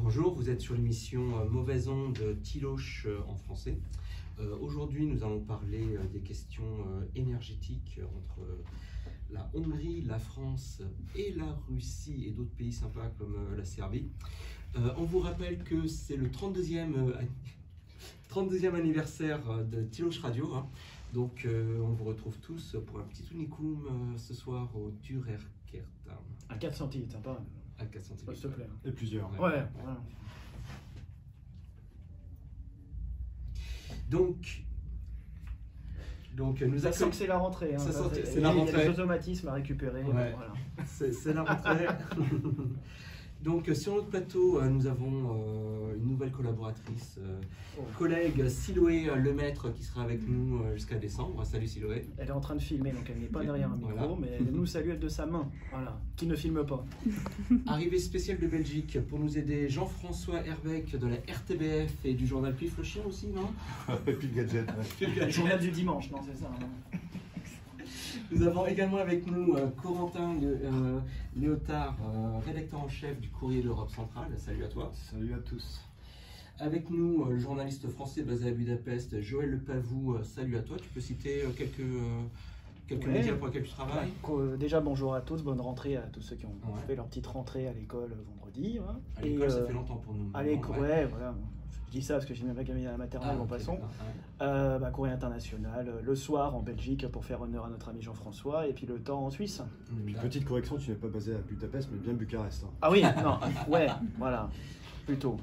Bonjour, vous êtes sur l'émission Mauvaise onde Tiloche en français. Aujourd'hui, nous allons parler des questions énergétiques entre la Hongrie, la France et la Russie et d'autres pays sympas comme la Serbie. On vous rappelle que c'est le 32e anniversaire de Tiloche Radio. Donc on vous retrouve tous pour un petit unicum ce soir au Durerkert. À 4 centilitres, pas mal. À 4 centilitres. S'il te plaît. Et plusieurs. Ouais, voilà. Donc nous Ça sent que c'est la rentrée. Hein, c'est la rentrée. Il y a des automatismes à récupérer. Ouais. Voilà. C'est la rentrée. Donc sur notre plateau, nous avons une nouvelle collaboratrice, collègue Siloé Lemaître qui sera avec nous jusqu'à décembre. Salut Siloé. Elle est en train de filmer, donc elle n'est pas derrière un micro, Voilà. mais elle nous salue de sa main. Voilà. Qui ne filme pas. Arrivée spéciale de Belgique pour nous aider, Jean-François Herbeck de la RTBF et du journal Pif le Chien aussi, non? Et puis le gadget. Le journal du dimanche, non, c'est ça. Hein. Nous avons également avec nous Corentin Léotard, rédacteur en chef du Courrier d'Europe centrale. Salut à toi. Salut à tous. Avec nous, le journaliste français basé à Budapest, Joël Le Pavou. Salut à toi. Tu peux citer quelques médias pour lesquels tu travailles? Déjà, bonjour à tous, bonne rentrée à tous ceux qui ont Ouais. fait leur petite rentrée à l'école vendredi. Hein. À l'école, ça fait longtemps pour nous. À l'école, ouais, voilà. Je dis ça parce que j'ai même pas gagné à la maternelle, en ok. passant. Courrier international, le soir en Belgique pour faire honneur à notre ami Jean-François, et puis le temps en Suisse. Puis, petite correction, tu n'es pas basé à Budapest, mais bien Bucarest. Hein. Ah oui, non, ouais, voilà, plutôt.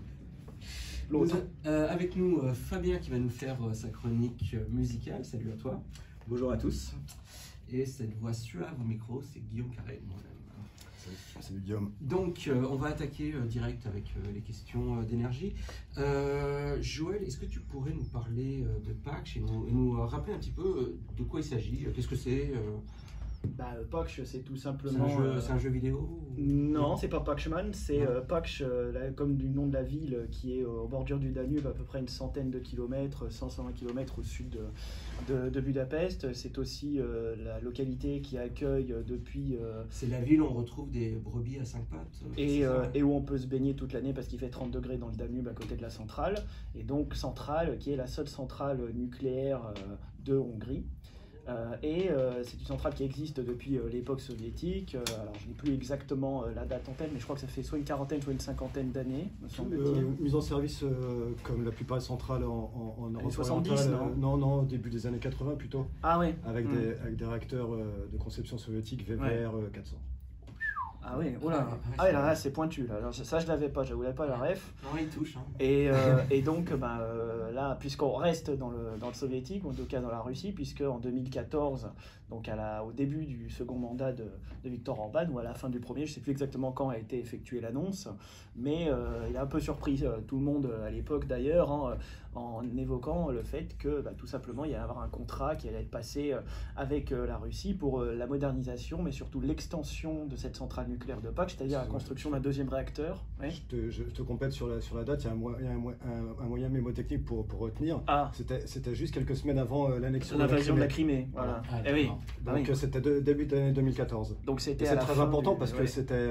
L'autre. Avec nous, Fabien qui va nous faire sa chronique musicale. Salut à toi. Bonjour à tous. Et cette voix suave au micro, c'est Guillaume Carré, moi-même. Salut Guillaume. Donc, on va attaquer direct avec les questions d'énergie. Joël, est-ce que tu pourrais nous parler de Pâques et nous rappeler un petit peu de quoi il s'agit? Qu'est-ce que c'est? Pacch, c'est tout simplement. C'est un jeu vidéo? Non, c'est pas Pacchman, c'est Pacch, comme du nom de la ville qui est aux bordures du Danube, à peu près une centaine de kilomètres, 120 kilomètres au sud de Budapest. C'est aussi la localité qui accueille depuis. C'est la ville où on retrouve des brebis à 5 pattes. Et où on peut se baigner toute l'année parce qu'il fait 30 degrés dans le Danube à côté de la centrale. Et donc, centrale qui est la seule centrale nucléaire de Hongrie. C'est une centrale qui existe depuis l'époque soviétique. Alors, je n'ai plus exactement la date en tête, mais je crois que ça fait soit une quarantaine, soit une cinquantaine d'années, me semble-t-il. Mise en service comme la plupart des centrales en Europe 70, orientale. Non, au début des années 80 plutôt. Ah oui. Avec des réacteurs de conception soviétique VVR 400. Ah oui, oula. Ah là, c'est pointu. Là. Alors, ça, je l'avais pas, je n'avais pas la ref. Non, il touche. Hein. Et donc, là, puisqu'on reste dans le soviétique, ou en tout cas dans la Russie, puisque en 2014, donc au début du second mandat de Viktor Orban, ou à la fin du premier, je ne sais plus exactement quand a été effectuée l'annonce, mais il a un peu surpris tout le monde à l'époque d'ailleurs, en évoquant le fait que tout simplement il y allait avoir un contrat qui allait être passé avec la Russie pour la modernisation, mais surtout l'extension de cette centrale nucléaire de Pâques, c'est-à-dire la construction d'un deuxième réacteur. Ouais. Je te complète sur la date, il y a un moyen mémotechnique pour retenir. Ah. C'était juste quelques semaines avant l'annexion de l'invasion de la Crimée. Voilà. Oui. Donc c'était début d'année 2014. Donc c'était c'est très important parce que c'était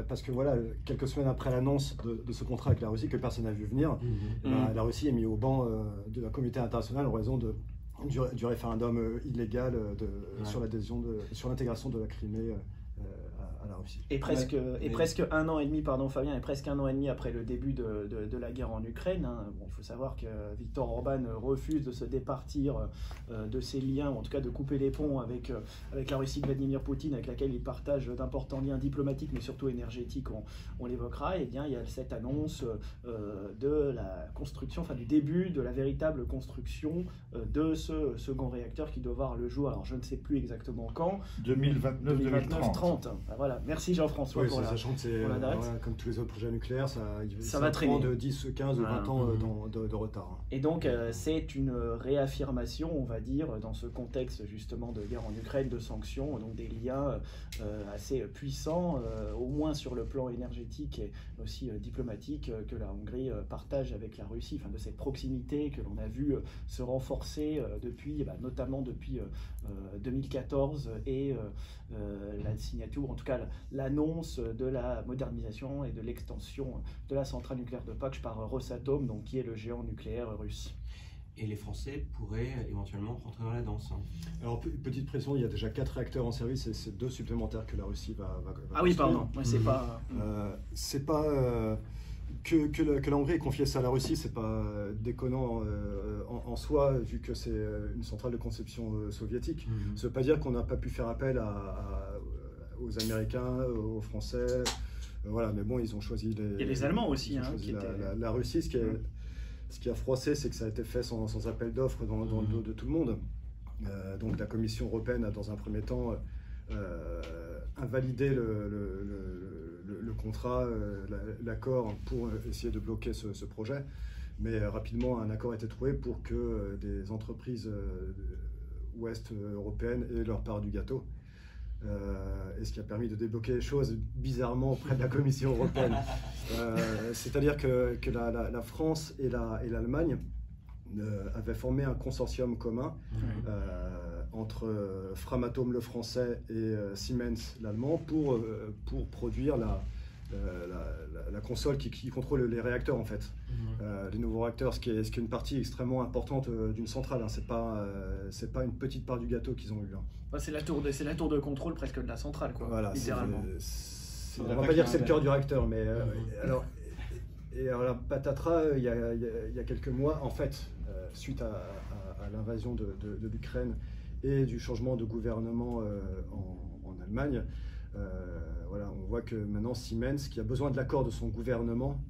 parce que voilà, quelques semaines après l'annonce de ce contrat avec la Russie que personne n'a vu venir, la Russie est mise au banc de la communauté internationale en raison du référendum illégal sur l'intégration de la Crimée à la Russie. Et presque un an et demi, pardon Fabien, et presque un an et demi après le début de la guerre en Ukraine. Hein. Bon, il faut savoir que Viktor Orban refuse de se départir de ses liens, ou en tout cas de couper les ponts avec la Russie de Vladimir Poutine, avec laquelle il partage d'importants liens diplomatiques, mais surtout énergétiques, on l'évoquera. Et bien il y a cette annonce de la construction, enfin du début de la véritable construction de ce second réacteur qui doit voir le jour. Alors je ne sais plus exactement quand. 2029-2030. Voilà. Merci Jean-François pour la date. Voilà, comme tous les autres projets nucléaires, ça va traîner de 10, 15, 20 ans de retard. Et donc c'est une réaffirmation, on va dire, dans ce contexte justement de guerre en Ukraine, de sanctions, donc des liens assez puissants, au moins sur le plan énergétique et aussi diplomatique, que la Hongrie partage avec la Russie, enfin de cette proximité que l'on a vu se renforcer notamment depuis 2014 et la signature, en tout cas l'annonce de la modernisation et de l'extension de la centrale nucléaire de Pakh par Rosatom, donc, qui est le géant nucléaire russe. Et les Français pourraient éventuellement rentrer dans la danse. Alors, petite précision, il y a déjà 4 réacteurs en service et c'est 2 supplémentaires que la Russie va ah oui, pardon, ouais, c'est pas... c'est pas... que la Hongrie ait confié ça à la Russie, c'est pas déconnant en soi, vu que c'est une centrale de conception soviétique. Ça veut pas dire qu'on n'a pas pu faire appel aux Américains, aux Français, voilà, mais bon, ils ont choisi il y a les Allemands aussi, la Russie. Ce qui a froissé, c'est que ça a été fait sans appel d'offres dans le dos de tout le monde. Donc la Commission européenne a dans un premier temps invalidé le contrat, l'accord pour essayer de bloquer ce projet. Mais rapidement, un accord a été trouvé pour que des entreprises ouest européennes aient leur part du gâteau. Et ce qui a permis de débloquer les choses bizarrement auprès de la Commission européenne. C'est-à-dire que la France et l'Allemagne avaient formé un consortium commun entre Framatome le français et Siemens l'allemand pour produire la console qui contrôle les réacteurs en fait. Les nouveaux réacteurs, ce qui est une partie extrêmement importante d'une centrale, hein. C'est pas une petite part du gâteau qu'ils ont eu. Hein. C'est la tour de contrôle presque de la centrale, quoi, voilà, littéralement. On va pas dire que c'est le cœur du réacteur, mais alors la patatras, il y a quelques mois, en fait, suite à l'invasion de l'Ukraine et du changement de gouvernement en Allemagne, voilà, on voit que maintenant Siemens, qui a besoin de l'accord de son gouvernement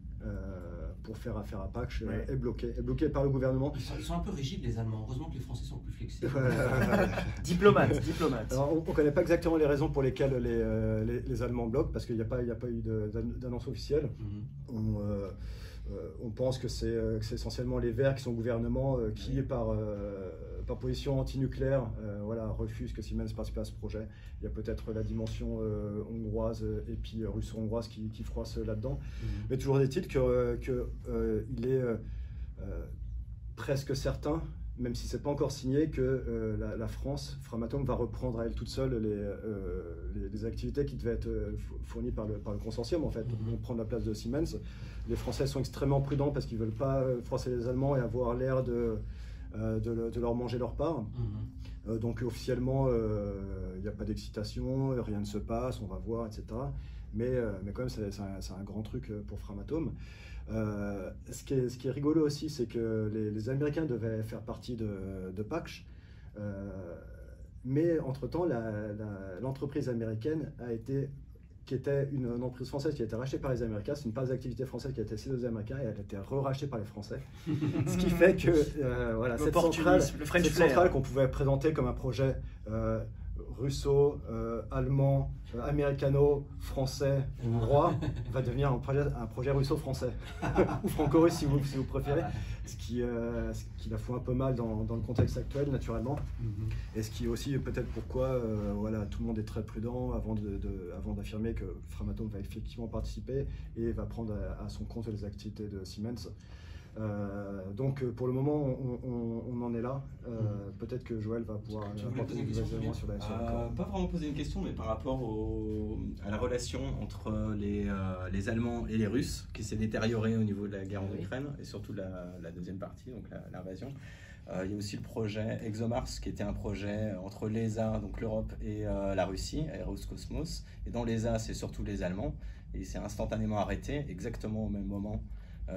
pour faire affaire à Pakh, est bloqué par le gouvernement. Ils sont un peu rigides, les Allemands. Heureusement que les Français sont plus flexibles. Diplomate. Alors, on ne connaît pas exactement les raisons pour lesquelles les Allemands bloquent, parce qu'il n'y a pas eu d'annonce officielle. On pense que c'est essentiellement les Verts qui sont au gouvernement, qui, par position anti-nucléaire, refusent que Siemens participe à ce projet. Il y a peut-être la dimension hongroise et puis russo-hongroise qui froisse là-dedans. Mais toujours est-il qu'il est presque certain, même si ce n'est pas encore signé, que la France, Framatome, va reprendre à elle toute seule les activités qui devaient être fournies par le consortium, en fait. Donc, prendre la place de Siemens. Les Français sont extrêmement prudents parce qu'ils ne veulent pas froisser les Allemands et avoir l'air de leur manger leur part. Donc officiellement, il n'y a pas d'excitation, rien ne se passe, on va voir, etc. Mais quand même, c'est un grand truc pour Framatome. Ce qui est rigolo aussi, c'est que les Américains devaient faire partie de Pakh, mais entre-temps, l'entreprise américaine qui était une entreprise française qui a été rachetée par les Américains. C'est une part des activités françaises qui a été cédée aux Américains et elle a été rachetée par les Français. Ce qui fait que cette centrale qu'on pouvait présenter comme un projet russo, allemand, américano, français, hongrois, va devenir un projet russo-français ou franco-russe si vous préférez, ce qui la fout un peu mal dans le contexte actuel naturellement, et ce qui est aussi peut-être pourquoi tout le monde est très prudent avant d'affirmer que Framatome va effectivement participer et va prendre à son compte les activités de Siemens. Donc pour le moment on en est là. Peut-être que Joël va pouvoir apporter des éléments sur l'accord. Pas vraiment poser une question, mais par rapport à la relation entre les Allemands et les Russes qui s'est détériorée au niveau de la guerre en Ukraine et surtout la deuxième partie, donc l'invasion. Il y a aussi le projet ExoMars qui était un projet entre l'ESA, donc l'Europe, et la Russie, Aeroscosmos. Et dans l'ESA, c'est surtout les Allemands. Et c'est instantanément arrêté, exactement au même moment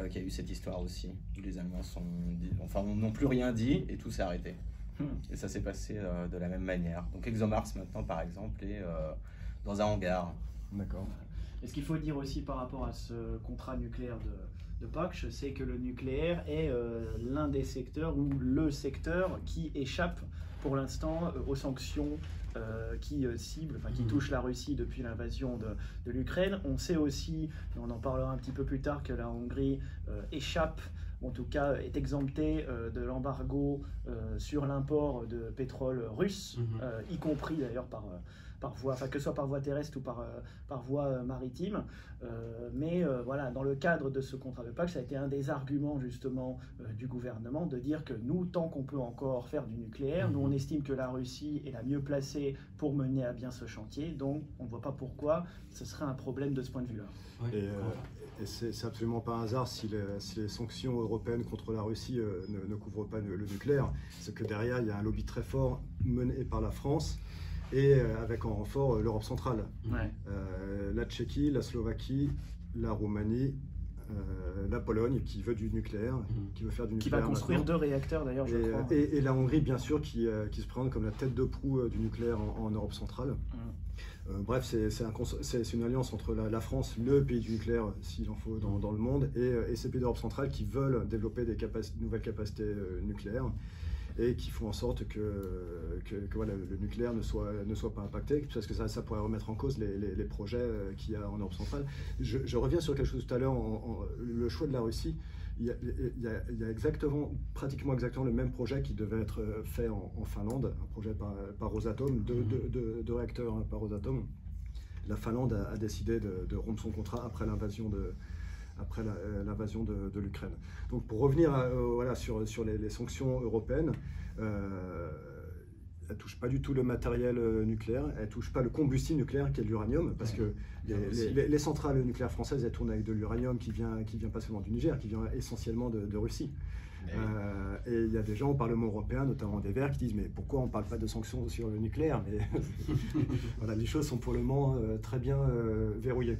qu'il y a eu cette histoire aussi. Les Allemands n'ont plus rien dit et tout s'est arrêté. Et ça s'est passé de la même manière. Donc ExoMars maintenant, par exemple, est dans un hangar. D'accord. Et ce qu'il faut dire aussi par rapport à ce contrat nucléaire de Pakh, c'est que le nucléaire est l'un des secteurs ou le secteur qui échappe pour l'instant aux sanctions qui touchent la Russie depuis l'invasion de l'Ukraine. On sait aussi, et on en parlera un petit peu plus tard, que la Hongrie échappe, en tout cas est exemptée de l'embargo sur l'import de pétrole russe, y compris d'ailleurs par voie, enfin que ce soit par voie terrestre ou par voie maritime. Mais voilà, dans le cadre de ce contrat de Pâques, ça a été un des arguments justement du gouvernement de dire que nous, tant qu'on peut encore faire du nucléaire, nous on estime que la Russie est la mieux placée pour mener à bien ce chantier, donc on ne voit pas pourquoi ce serait un problème de ce point de vue-là. Et c'est absolument pas un hasard si les sanctions européennes contre la Russie ne couvrent pas le nucléaire. C'est que derrière, il y a un lobby très fort mené par la France et avec en renfort l'Europe centrale. Ouais. La Tchéquie, la Slovaquie, la Roumanie, la Pologne qui veut du nucléaire, qui veut faire du nucléaire. Qui va construire 2 réacteurs d'ailleurs, je crois. Et la Hongrie, bien sûr, qui se présente comme la tête de proue du nucléaire en Europe centrale. Bref, c'est une alliance entre la France, le pays du nucléaire, s'il en faut, dans le monde, et ces pays d'Europe centrale qui veulent développer des nouvelles capacités nucléaires et qui font en sorte que voilà, le nucléaire ne soit pas impacté, parce que ça pourrait remettre en cause les projets qu'il y a en Europe centrale. Je reviens sur quelque chose tout à l'heure, le choix de la Russie. Il y a pratiquement exactement le même projet qui devait être fait en Finlande, un projet par Rosatom, deux réacteurs par Rosatom. La Finlande a décidé de rompre son contrat après l'invasion de l'Ukraine. Donc pour revenir voilà, sur les sanctions européennes, elle ne touche pas du tout le matériel nucléaire, elle ne touche pas le combustible nucléaire qui est l'uranium, parce que les centrales nucléaires françaises, elles tournent avec de l'uranium qui vient pas seulement du Niger, qui vient essentiellement de Russie. Et il y a des gens au Parlement européen, notamment des Verts, qui disent mais pourquoi on ne parle pas de sanctions sur le nucléaire? Mais voilà, les choses sont pour le moment très bien verrouillées.